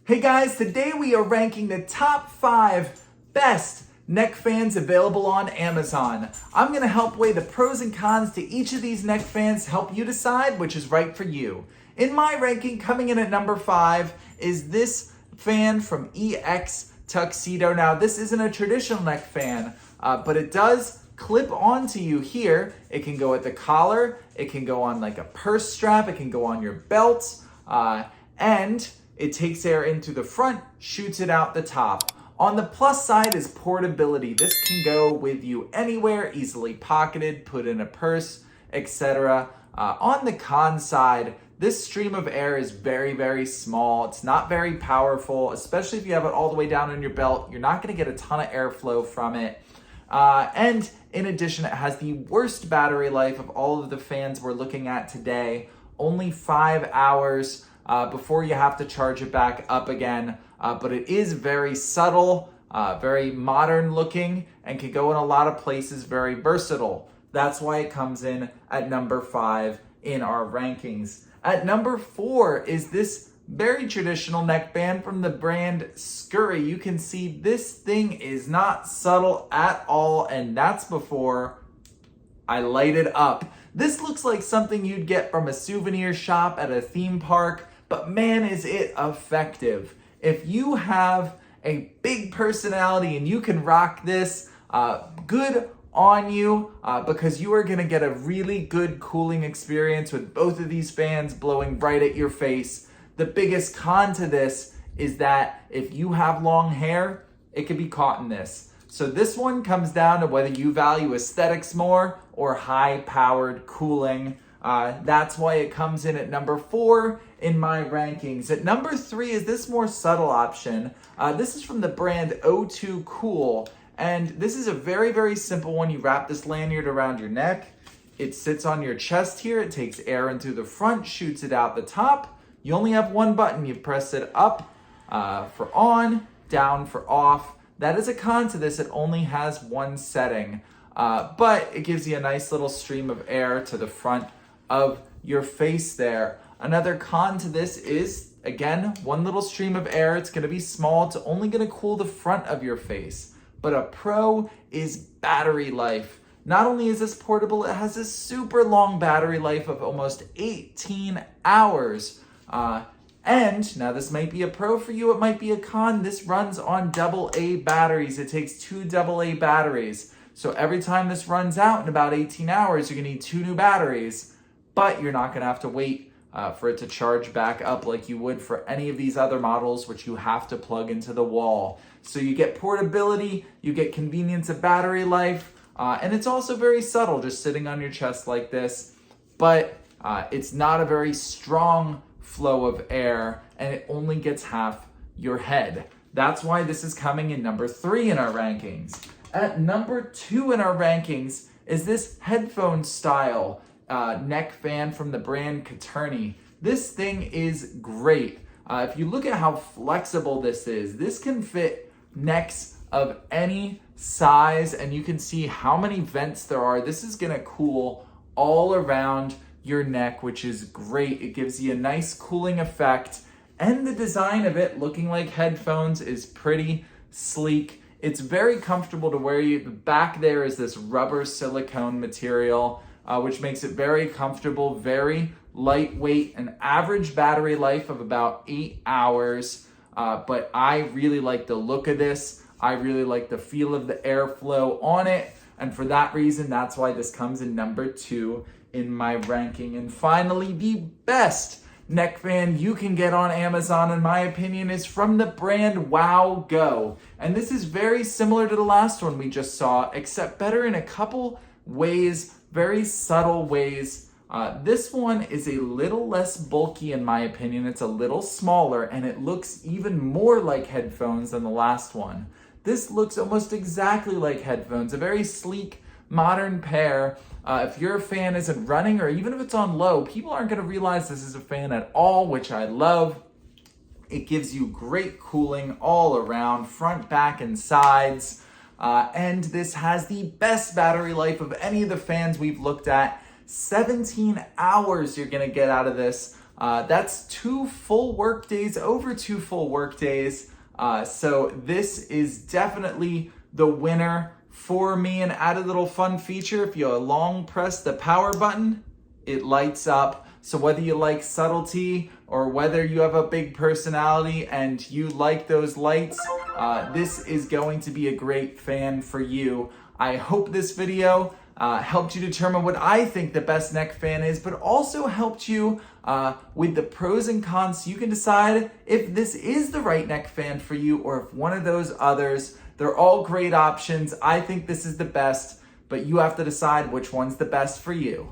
Hey guys, today we are ranking the top 5 best neck fans available on Amazon. I'm going to help weigh the pros and cons to each of these neck fans to help you decide which is right for you. In my ranking, coming in at number 5 is this fan from EX Tuxedo. Now, this isn't a traditional neck fan, but it does clip onto you here. It can go at the collar, it can go on like a purse strap, it can go on your belt, and it takes air into the front, shoots it out the top. On the plus side is portability. This can go with you anywhere, easily pocketed, put in a purse, etc. On the con side, this stream of air is very, very small. It's not very powerful, especially if you have it all the way down in your belt. You're not gonna get a ton of airflow from it. And in addition, it has the worst battery life of all of the fans we're looking at today. Only 5 hours before you have to charge it back up again. But it is very subtle, very modern looking, and can go in a lot of places, very versatile. That's why it comes in at number 5 in our rankings. At number 4 is this very traditional neckband from the brand Scurry. You can see this thing is not subtle at all, and that's before I light it up. This looks like something you'd get from a souvenir shop at a theme park, but man, is it effective. If you have a big personality and you can rock this, good on you, because you are gonna get a really good cooling experience with both of these fans blowing right at your face. The biggest con to this is that if you have long hair, it could be caught in this. So this one comes down to whether you value aesthetics more or high-powered cooling. That's why it comes in at number 4 in my rankings. At number 3 is this more subtle option. This is from the brand O2 Cool, and this is a very, very simple one. You wrap this lanyard around your neck. It sits on your chest here. It takes air in through the front, shoots it out the top. You only have one button. You press it up for on, down for off. That is a con to this. It only has one setting, but it gives you a nice little stream of air to the front of your face there. Another con to this is, again, one little stream of air. It's gonna be small. It's only gonna cool the front of your face. But a pro is battery life. Not only is this portable, it has a super long battery life of almost 18 hours. And now this might be a pro for you, it might be a con. This runs on AA batteries. It takes 2 AA batteries. So every time this runs out in about 18 hours, you're gonna need 2 new batteries, but you're not gonna have to wait for it to charge back up like you would for any of these other models, which you have to plug into the wall. So you get portability, you get convenience of battery life, and it's also very subtle, just sitting on your chest like this, but it's not a very strong flow of air, and it only gets half your head. That's why this is coming in number 3 in our rankings. At number 2 in our rankings is this headphone style neck fan from the brand Coturni. This thing is great. If you look at how flexible this is, this can fit necks of any size, and you can see how many vents there are. This is gonna cool all around your neck, which is great. It gives you a nice cooling effect, and the design of it looking like headphones is pretty sleek. It's very comfortable to wear. The back there is this rubber silicone material, which makes it very comfortable, very lightweight, an average battery life of about 8 hours. But I really like the look of this. I really like the feel of the airflow on it. And for that reason, that's why this comes in number 2 in my ranking. And finally, the best neck fan you can get on Amazon, in my opinion, is from the brand WOWGO. And this is very similar to the last one we just saw, except better in a couple ways, very subtle ways. This one is a little less bulky in my opinion. It's a little smaller, and it looks even more like headphones than the last one. This looks almost exactly like headphones, a very sleek, modern pair. If your fan isn't running, or even if it's on low, people aren't gonna realize this is a fan at all, which I love. It gives you great cooling all around, front, back, and sides. And this has the best battery life of any of the fans we've looked at. 17 hours you're gonna get out of this. That's 2 full work days, over 2 full work days. So this is definitely the winner for me. An added little fun feature, if you long press the power button, it lights up. So whether you like subtlety or whether you have a big personality and you like those lights, this is going to be a great fan for you. I hope this video helped you determine what I think the best neck fan is, but also helped you with the pros and cons so you can decide if this is the right neck fan for you or if one of those others. They're all great options. I think this is the best, but you have to decide which one's the best for you.